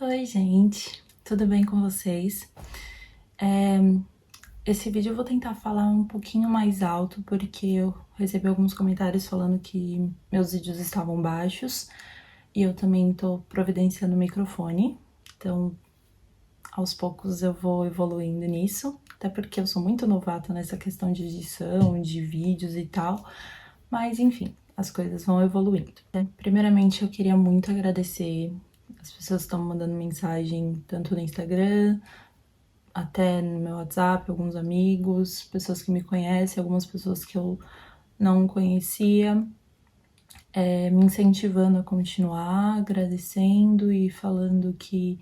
Oi, gente, tudo bem com vocês? Esse vídeo eu vou tentar falar um pouquinho mais alto, porque eu recebi alguns comentários falando que meus vídeos estavam baixos, e eu também tô providenciando o microfone, então aos poucos eu vou evoluindo nisso, até porque eu sou muito novata nessa questão de edição, de vídeos e tal, mas enfim, as coisas vão evoluindo. Primeiramente, eu queria muito agradecer as pessoas que estão me mandando mensagem, tanto no Instagram, até no meu WhatsApp, alguns amigos, pessoas que me conhecem, algumas pessoas que eu não conhecia, me incentivando a continuar, agradecendo e falando que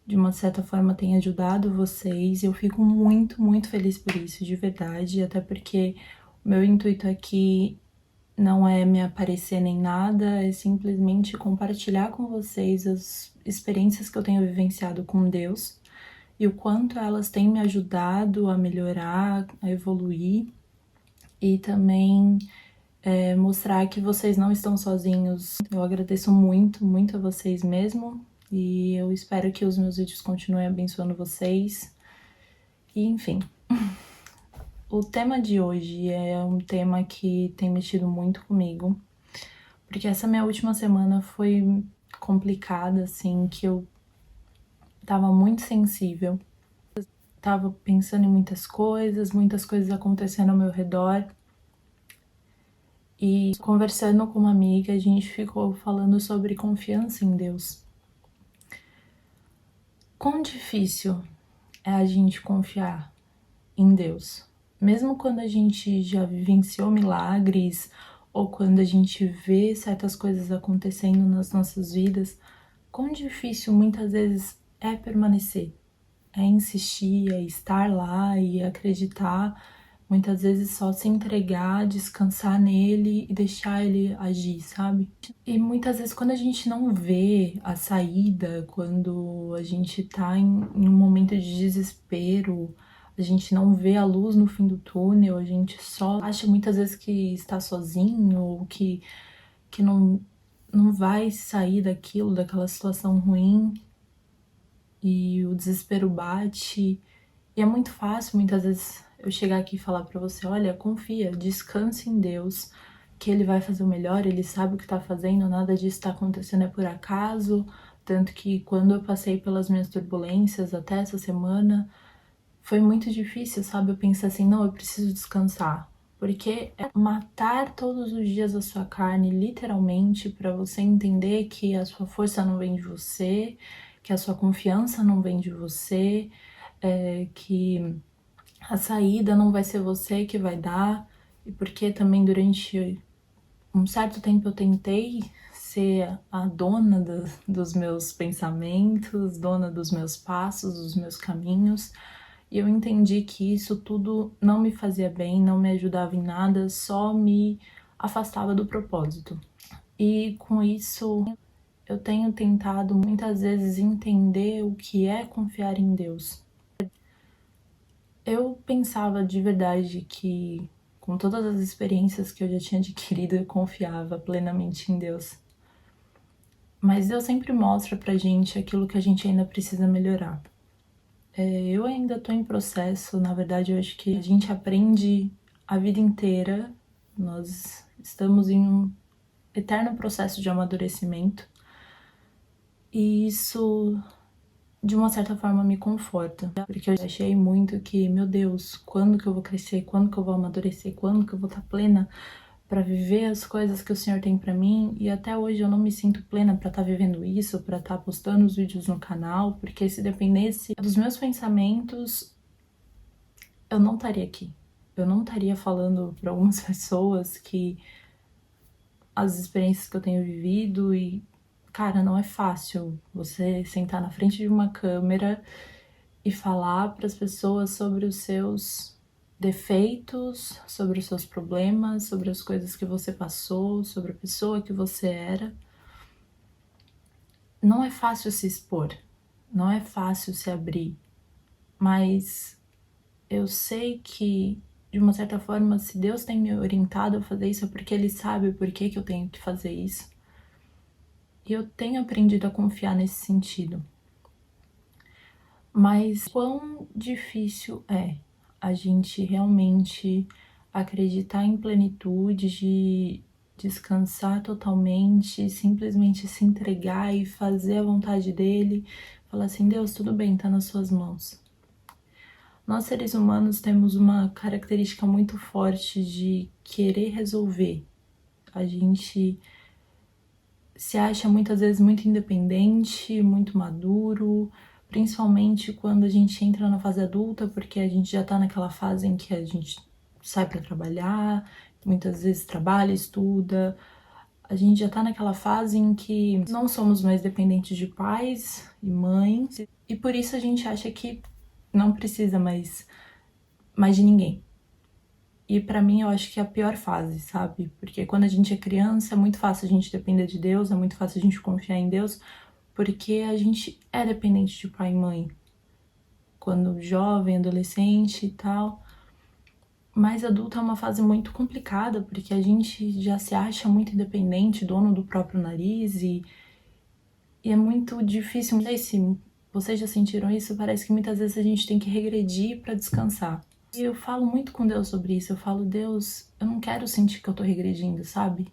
de uma certa forma tem ajudado vocês. Eu fico muito, muito feliz por isso, de verdade, até porque o meu intuito aqui não é me aparecer nem nada, é simplesmente compartilhar com vocês as experiências que eu tenho vivenciado com Deus e o quanto elas têm me ajudado a melhorar, a evoluir e também mostrar que vocês não estão sozinhos. Eu agradeço muito, muito a vocês mesmo e eu espero que os meus vídeos continuem abençoando vocês. E enfim, o tema de hoje é um tema que tem mexido muito comigo, porque essa minha última semana foi complicada, assim, que eu tava muito sensível. Tava pensando em muitas coisas acontecendo ao meu redor. E conversando com uma amiga, a gente ficou falando sobre confiança em Deus. Quão difícil é a gente confiar em Deus? Mesmo quando a gente já vivenciou milagres ou quando a gente vê certas coisas acontecendo nas nossas vidas, quão difícil muitas vezes é permanecer, é insistir, é estar lá e acreditar, muitas vezes só se entregar, descansar nele e deixar ele agir, sabe? E muitas vezes quando a gente não vê a saída, quando a gente tá em um momento de desespero, a gente não vê a luz no fim do túnel, a gente só acha muitas vezes que está sozinho, ou que não vai sair daquilo, daquela situação ruim, e o desespero bate. E é muito fácil, muitas vezes, eu chegar aqui e falar pra você, olha, confia, descanse em Deus, que Ele vai fazer o melhor, Ele sabe o que tá fazendo, nada disso tá acontecendo é por acaso. Tanto que quando eu passei pelas minhas turbulências até essa semana, foi muito difícil, sabe? Eu pensei assim, não, eu preciso descansar. Porque é matar todos os dias a sua carne, literalmente, pra você entender que a sua força não vem de você, que a sua confiança não vem de você, que a saída não vai ser você que vai dar, e porque também durante um certo tempo eu tentei ser a dona dos meus pensamentos, dona dos meus passos, dos meus caminhos, e eu entendi que isso tudo não me fazia bem, não me ajudava em nada, só me afastava do propósito. E com isso eu tenho tentado muitas vezes entender o que é confiar em Deus. Eu pensava de verdade que, com todas as experiências que eu já tinha adquirido, eu confiava plenamente em Deus. Mas Deus sempre mostra pra gente aquilo que a gente ainda precisa melhorar. Eu ainda tô em processo, na verdade eu acho que a gente aprende a vida inteira, nós estamos em um eterno processo de amadurecimento, e isso de uma certa forma me conforta, porque eu achei muito que, meu Deus, quando que eu vou crescer, quando que eu vou amadurecer, quando que eu vou estar plena para viver as coisas que o Senhor tem para mim, e até hoje eu não me sinto plena para estar vivendo isso, para estar postando os vídeos no canal, porque se dependesse dos meus pensamentos, eu não estaria aqui. Eu não estaria falando para algumas pessoas que as experiências que eu tenho vivido e cara, não é fácil você sentar na frente de uma câmera e falar para as pessoas sobre os seus defeitos, sobre os seus problemas, sobre as coisas que você passou, sobre a pessoa que você era. Não é fácil se expor, não é fácil se abrir, mas eu sei que, de uma certa forma, se Deus tem me orientado a fazer isso, é porque Ele sabe por que eu tenho que fazer isso. E eu tenho aprendido a confiar nesse sentido. Mas quão difícil é a gente realmente acreditar em plenitude, de descansar totalmente, simplesmente se entregar e fazer a vontade dele, falar assim, Deus, tudo bem, tá nas suas mãos. Nós, seres humanos, temos uma característica muito forte de querer resolver. A gente se acha muitas vezes muito independente, muito maduro, principalmente quando a gente entra na fase adulta, porque a gente já tá naquela fase em que a gente sai para trabalhar, muitas vezes trabalha, estuda. A gente já tá naquela fase em que não somos mais dependentes de pais e mães, e por isso a gente acha que não precisa mais de ninguém. E pra mim eu acho que é a pior fase, sabe? Porque quando a gente é criança é muito fácil a gente depender de Deus, é muito fácil a gente confiar em Deus, porque a gente é dependente de pai e mãe. Quando jovem, adolescente e tal. Mas adulto é uma fase muito complicada, porque a gente já se acha muito independente, dono do próprio nariz, e é muito difícil. Não sei se vocês já sentiram isso, parece que muitas vezes a gente tem que regredir pra descansar. E eu falo muito com Deus sobre isso. Eu falo, Deus, eu não quero sentir que eu tô regredindo, sabe?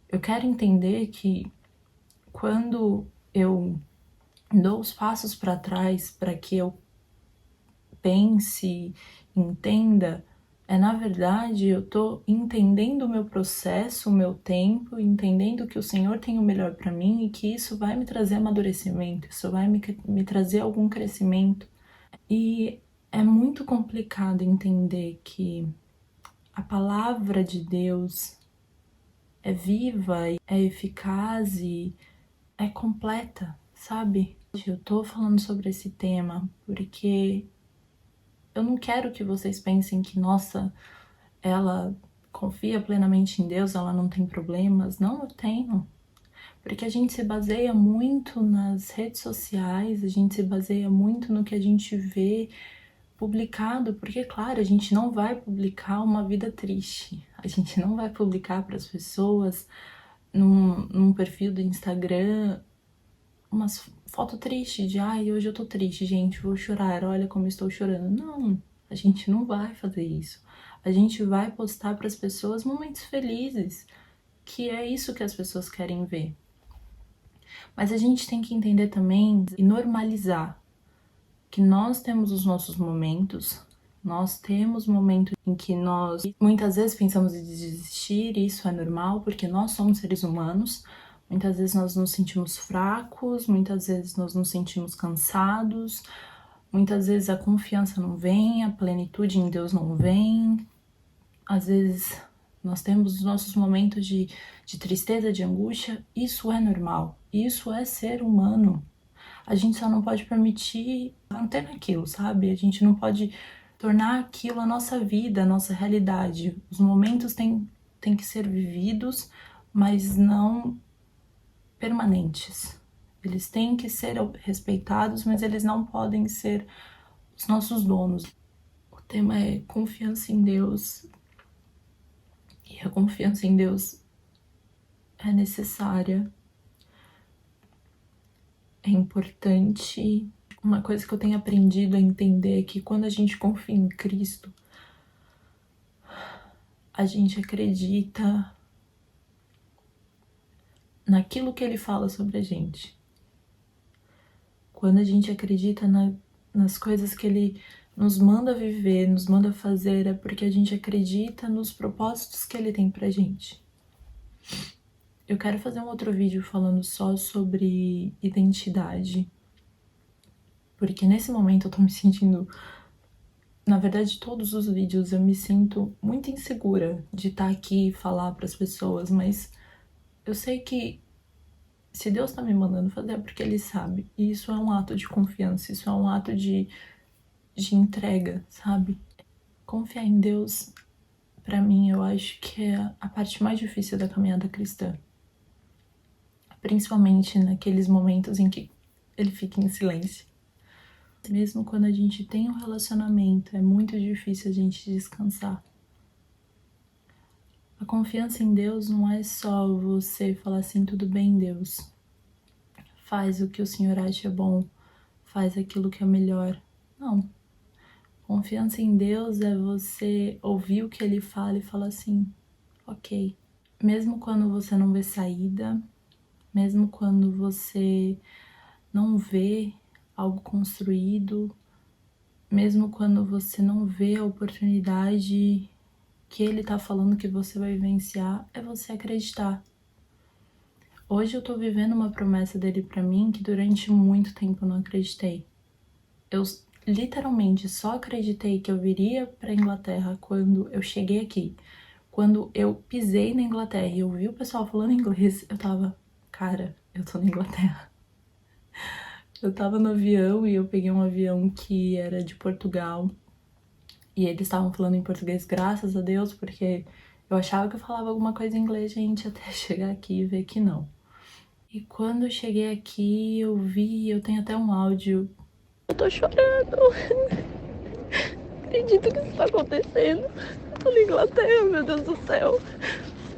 Eu quero entender que quando eu dou os passos para trás para que eu pense, entenda, na verdade eu tô entendendo o meu processo, o meu tempo, entendendo que o Senhor tem o melhor para mim e que isso vai me trazer amadurecimento, isso vai me trazer algum crescimento. E é muito complicado entender que a palavra de Deus é viva, é eficaz e é completa, sabe? Eu tô falando sobre esse tema porque eu não quero que vocês pensem que, nossa, ela confia plenamente em Deus, ela não tem problemas. Não, eu tenho. Porque a gente se baseia muito nas redes sociais, a gente se baseia muito no que a gente vê publicado, porque, claro, a gente não vai publicar uma vida triste, a gente não vai publicar para as pessoas num perfil do Instagram umas fotos tristes de ai, hoje eu tô triste, gente, vou chorar, olha como eu estou chorando. Não, a gente não vai fazer isso. A gente vai postar para as pessoas momentos felizes, que é isso que as pessoas querem ver. Mas a gente tem que entender também e normalizar que nós temos os nossos momentos, nós temos momentos em que nós muitas vezes pensamos em desistir, e isso é normal, porque nós somos seres humanos. Muitas vezes nós nos sentimos fracos, muitas vezes nós nos sentimos cansados, muitas vezes a confiança não vem, a plenitude em Deus não vem. Às vezes nós temos os nossos momentos de tristeza, de angústia. Isso é normal, isso é ser humano. A gente só não pode permitir manter naquilo, sabe? A gente não pode tornar aquilo a nossa vida, a nossa realidade. Os momentos têm que ser vividos, mas não permanentes. Eles têm que ser respeitados, mas eles não podem ser os nossos donos. O tema é confiança em Deus. E a confiança em Deus é necessária, é importante. Uma coisa que eu tenho aprendido a entender é que quando a gente confia em Cristo, a gente acredita naquilo que Ele fala sobre a gente. Quando a gente acredita nas coisas que Ele nos manda viver, nos manda fazer, é porque a gente acredita nos propósitos que Ele tem pra gente. Eu quero fazer um outro vídeo falando só sobre identidade, porque nesse momento eu tô me sentindo... Na verdade, todos os vídeos eu me sinto muito insegura de estar aqui e falar para as pessoas, mas eu sei que se Deus tá me mandando fazer é porque Ele sabe. E isso é um ato de confiança, isso é um ato de entrega, sabe? Confiar em Deus, pra mim, eu acho que é a parte mais difícil da caminhada cristã. Principalmente naqueles momentos em que Ele fica em silêncio. Mesmo quando a gente tem um relacionamento, é muito difícil a gente descansar. A confiança em Deus não é só você falar assim, tudo bem, Deus, faz o que o Senhor acha bom, faz aquilo que é melhor. Não. Confiança em Deus é você ouvir o que Ele fala e falar assim, ok. Mesmo quando você não vê saída, mesmo quando você não vê algo construído, mesmo quando você não vê a oportunidade que Ele tá falando que você vai vivenciar, é você acreditar. Hoje eu tô vivendo uma promessa dele pra mim que durante muito tempo eu não acreditei. Eu literalmente só acreditei que eu viria pra Inglaterra quando eu cheguei aqui. Quando eu pisei na Inglaterra e eu vi o pessoal falando inglês, eu tava, cara, eu tô na Inglaterra. Eu tava no avião e eu peguei um avião que era de Portugal. E eles estavam falando em português, graças a Deus, porque eu achava que eu falava alguma coisa em inglês, gente, até chegar aqui e ver que não. E quando eu cheguei aqui, eu tenho até um áudio. Eu tô chorando. Acredito que isso tá acontecendo. Eu tô na Inglaterra, meu Deus do céu.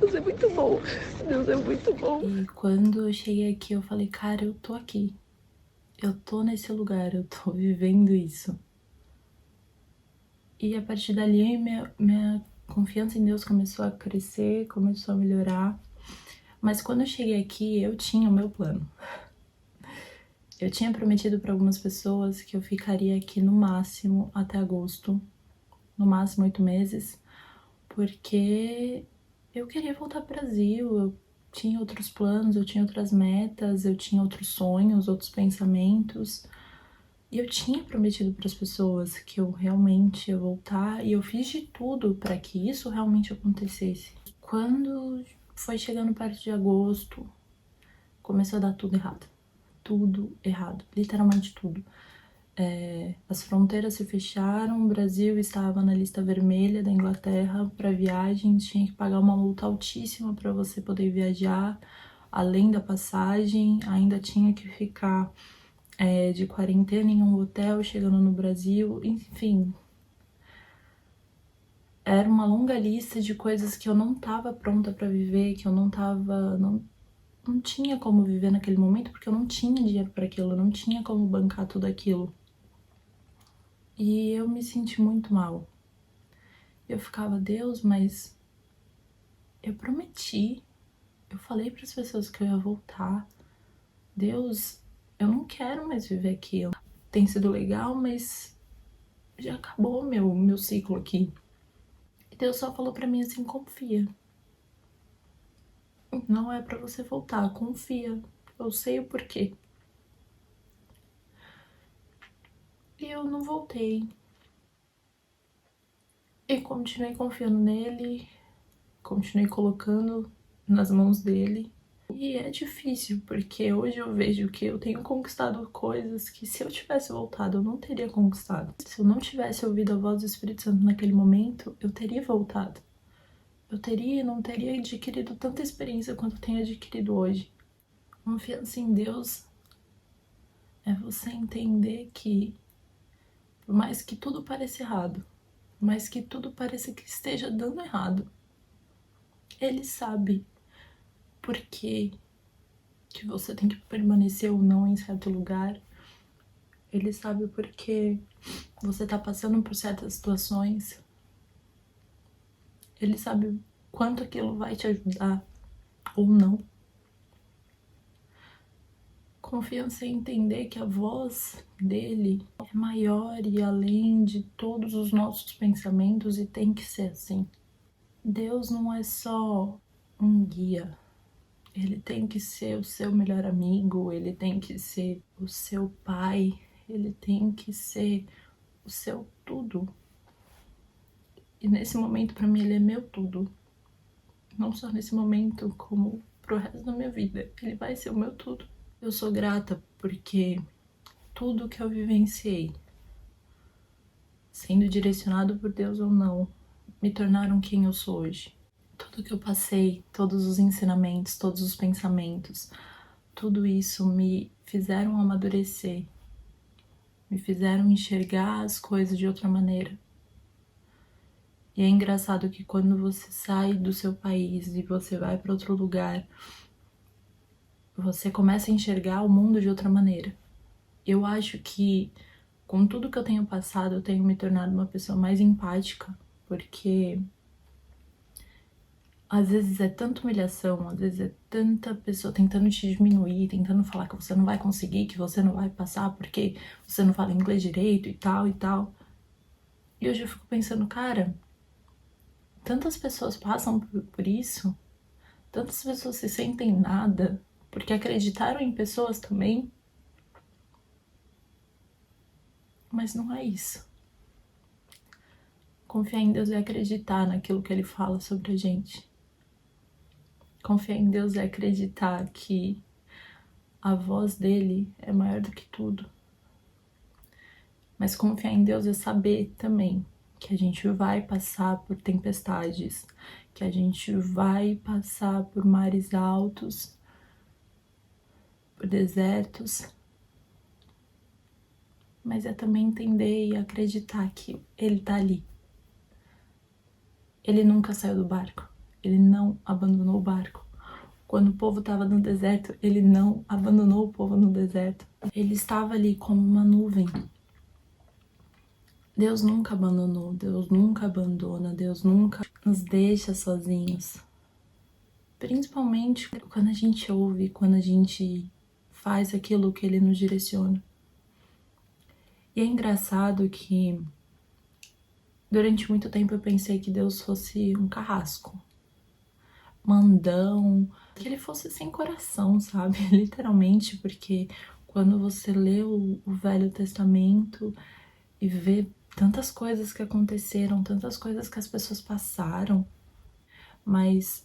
Deus é muito bom. Deus é muito bom. E quando eu cheguei aqui, eu falei, cara, eu tô aqui. Eu tô nesse lugar, eu tô vivendo isso. E a partir dali, minha confiança em Deus começou a crescer, começou a melhorar. Mas quando eu cheguei aqui, eu tinha o meu plano. Eu tinha prometido para algumas pessoas que eu ficaria aqui no máximo até agosto, no máximo 8 meses, porque eu queria voltar pro Brasil, eu tinha outros planos, eu tinha outras metas, eu tinha outros sonhos, outros pensamentos. E eu tinha prometido para as pessoas que eu realmente ia voltar e eu fiz de tudo para que isso realmente acontecesse. Quando foi chegando perto de agosto, começou a dar tudo errado. Tudo errado, literalmente tudo. As fronteiras se fecharam, o Brasil estava na lista vermelha da Inglaterra para viagens, tinha que pagar uma multa altíssima para você poder viajar, além da passagem, ainda tinha que ficar de quarentena em um hotel chegando no Brasil, enfim. Era uma longa lista de coisas que eu não estava pronta para viver, que eu não tinha como viver naquele momento, porque eu não tinha dinheiro para aquilo, eu não tinha como bancar tudo aquilo. E eu me senti muito mal. Eu ficava, Deus, mas eu prometi, eu falei para as pessoas que eu ia voltar. Deus, eu não quero mais viver aquilo. Tem sido legal, mas já acabou meu ciclo aqui. E Deus só falou para mim assim, confia. Não é para você voltar, confia. Eu sei o porquê. E eu não voltei. E continuei confiando nele, continuei colocando nas mãos dele. E é difícil, porque hoje eu vejo que eu tenho conquistado coisas que se eu tivesse voltado eu não teria conquistado. Se eu não tivesse ouvido a voz do Espírito Santo naquele momento, eu teria voltado. Eu não teria adquirido tanta experiência quanto eu tenho adquirido hoje. Confiança em Deus é você entender que, por mais que tudo pareça errado, por mais que tudo pareça que esteja dando errado, Ele sabe por que você tem que permanecer ou não em certo lugar. Ele sabe por que você tá passando por certas situações. Ele sabe quanto aquilo vai te ajudar ou não. Confiança em entender que a voz dele é maior e além de todos os nossos pensamentos e tem que ser assim. Deus não é só um guia. Ele tem que ser o seu melhor amigo, ele tem que ser o seu pai, ele tem que ser o seu tudo. E nesse momento, pra mim, ele é meu tudo. Não só nesse momento, como pro resto da minha vida. Ele vai ser o meu tudo. Eu sou grata porque tudo que eu vivenciei, sendo direcionado por Deus ou não, me tornaram quem eu sou hoje. Tudo que eu passei, todos os ensinamentos, todos os pensamentos, tudo isso me fizeram amadurecer, me fizeram enxergar as coisas de outra maneira. E é engraçado que quando você sai do seu país e você vai para outro lugar, você começa a enxergar o mundo de outra maneira. Eu acho que com tudo que eu tenho passado, eu tenho me tornado uma pessoa mais empática, porque às vezes é tanta humilhação, às vezes é tanta pessoa tentando te diminuir, tentando falar que você não vai conseguir, que você não vai passar porque você não fala inglês direito e tal e tal. E hoje eu fico pensando, cara, tantas pessoas passam por isso, tantas pessoas se sentem nada, porque acreditaram em pessoas também, mas não é isso. Confiar em Deus é acreditar naquilo que Ele fala sobre a gente. Confiar em Deus é acreditar que a voz dele é maior do que tudo. Mas confiar em Deus é saber também que a gente vai passar por tempestades, que a gente vai passar por mares altos, por desertos, mas é também entender e acreditar que Ele tá ali. Ele nunca saiu do barco, Ele não abandonou o barco. Quando o povo estava no deserto, Ele não abandonou o povo no deserto. Ele estava ali como uma nuvem. Deus nunca abandonou, Deus nunca abandona, Deus nunca nos deixa sozinhos. Principalmente quando a gente ouve, quando a gente faz aquilo que Ele nos direciona. E é engraçado que durante muito tempo eu pensei que Deus fosse um carrasco, mandão, que Ele fosse sem coração, sabe? Literalmente, porque quando você lê o Velho Testamento e vê tantas coisas que aconteceram, tantas coisas que as pessoas passaram, mas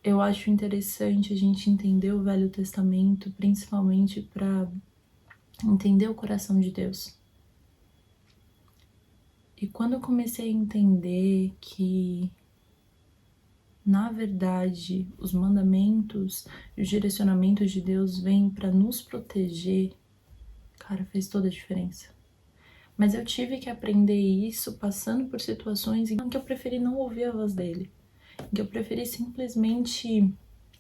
eu acho interessante a gente entender o Velho Testamento, principalmente para entender o coração de Deus. E quando eu comecei a entender que, na verdade, os mandamentos e os direcionamentos de Deus vêm para nos proteger, cara, fez toda a diferença. Mas eu tive que aprender isso passando por situações em que eu preferi não ouvir a voz dele, em que eu preferi simplesmente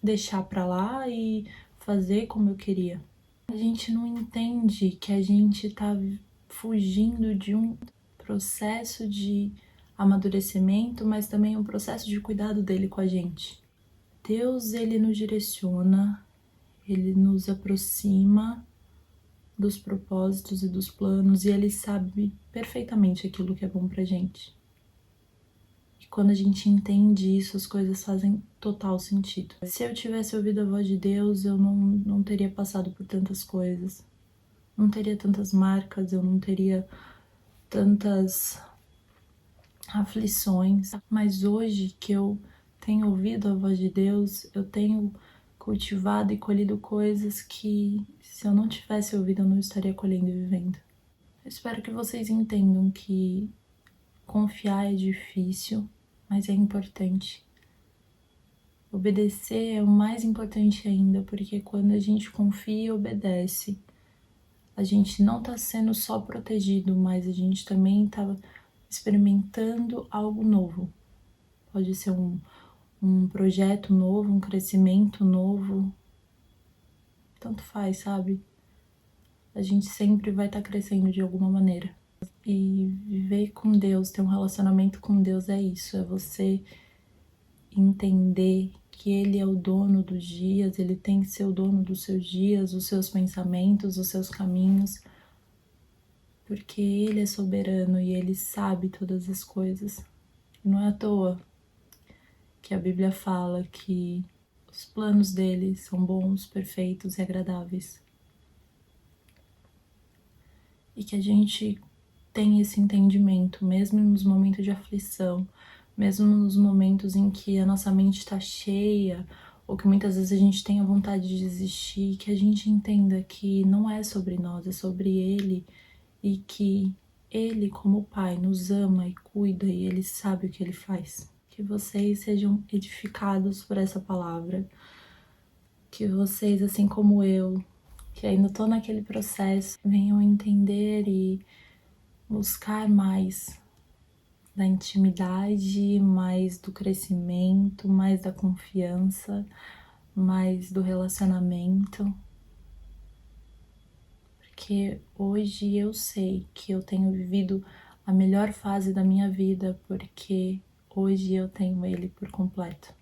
deixar pra lá e fazer como eu queria. A gente não entende que a gente tá fugindo de um processo de amadurecimento, mas também um processo de cuidado dele com a gente. Deus, ele nos direciona, ele nos aproxima dos propósitos e dos planos, e ele sabe perfeitamente aquilo que é bom pra gente. E quando a gente entende isso, as coisas fazem total sentido. Se eu tivesse ouvido a voz de Deus, eu não teria passado por tantas coisas. Não teria tantas marcas, eu não teria tantas aflições. Mas hoje que eu tenho ouvido a voz de Deus, eu tenho cultivado e colhido coisas que, se eu não tivesse ouvido, eu não estaria colhendo e vivendo. Eu espero que vocês entendam que confiar é difícil, mas é importante. Obedecer é o mais importante ainda, porque quando a gente confia e obedece, a gente não tá sendo só protegido, mas a gente também tá experimentando algo novo. Pode ser um projeto novo, um crescimento novo. Tanto faz, sabe? A gente sempre vai estar crescendo de alguma maneira. E viver com Deus, ter um relacionamento com Deus é isso. É você entender que Ele é o dono dos dias, Ele tem que ser o dono dos seus dias, os seus pensamentos, os seus caminhos. Porque Ele é soberano e Ele sabe todas as coisas. E não é à toa que a Bíblia fala que os planos dele são bons, perfeitos e agradáveis. E que a gente tem esse entendimento, mesmo nos momentos de aflição, mesmo nos momentos em que a nossa mente está cheia, ou que muitas vezes a gente tem a vontade de desistir, que a gente entenda que não é sobre nós, é sobre Ele, e que Ele, como Pai, nos ama e cuida, e Ele sabe o que Ele faz. Que vocês sejam edificados por essa palavra, que vocês, assim como eu, que ainda estou naquele processo, venham entender e buscar mais da intimidade, mais do crescimento, mais da confiança, mais do relacionamento, porque hoje eu sei que eu tenho vivido a melhor fase da minha vida, porque hoje eu tenho Ele por completo.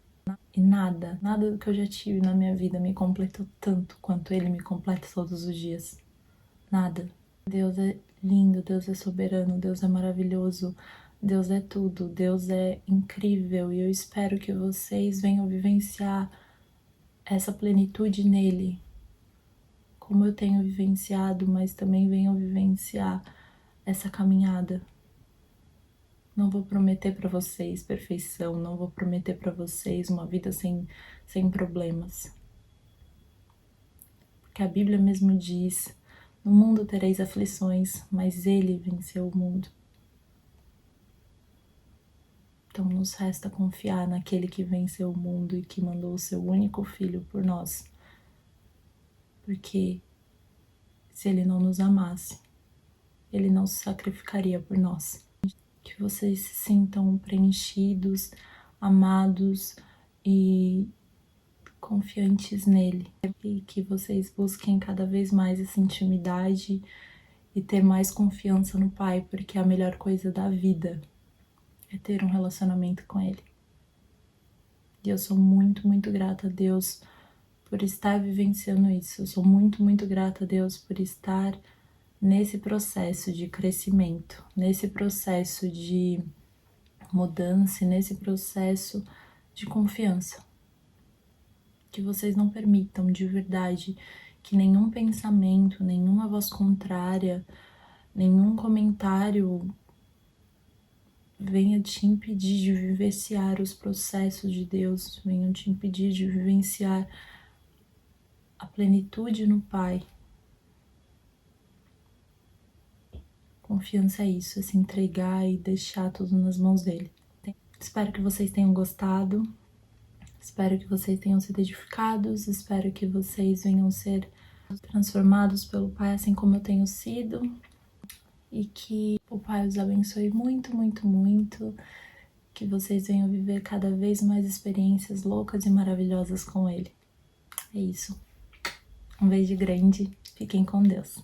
E nada do que eu já tive na minha vida me completou tanto quanto Ele me completa todos os dias. Nada. Deus é lindo, Deus é soberano, Deus é maravilhoso, Deus é tudo, Deus é incrível e eu espero que vocês venham vivenciar essa plenitude nele, como eu tenho vivenciado, mas também venham vivenciar essa caminhada. Não vou prometer para vocês perfeição, não vou prometer para vocês uma vida sem problemas. Porque a Bíblia mesmo diz: no mundo tereis aflições, mas Ele venceu o mundo. Então nos resta confiar naquele que venceu o mundo e que mandou o seu único filho por nós. Porque se Ele não nos amasse, Ele não se sacrificaria por nós. Que vocês se sintam preenchidos, amados e confiantes nele. E que vocês busquem cada vez mais essa intimidade e ter mais confiança no Pai, porque a melhor coisa da vida é ter um relacionamento com Ele. E eu sou muito, muito grata a Deus por estar vivenciando isso. Eu sou muito, muito grata a Deus por estar nesse processo de crescimento, nesse processo de mudança, nesse processo de confiança. Que vocês não permitam de verdade que nenhum pensamento, nenhuma voz contrária, nenhum comentário venha te impedir de vivenciar os processos de Deus, venham te impedir de vivenciar a plenitude no Pai. Confiança é isso, é se entregar e deixar tudo nas mãos dele. Espero que vocês tenham gostado, espero que vocês tenham sido edificados, espero que vocês venham ser transformados pelo Pai, assim como eu tenho sido, e que o Pai os abençoe muito, muito, muito, que vocês venham viver cada vez mais experiências loucas e maravilhosas com Ele. É isso. Um beijo grande, fiquem com Deus.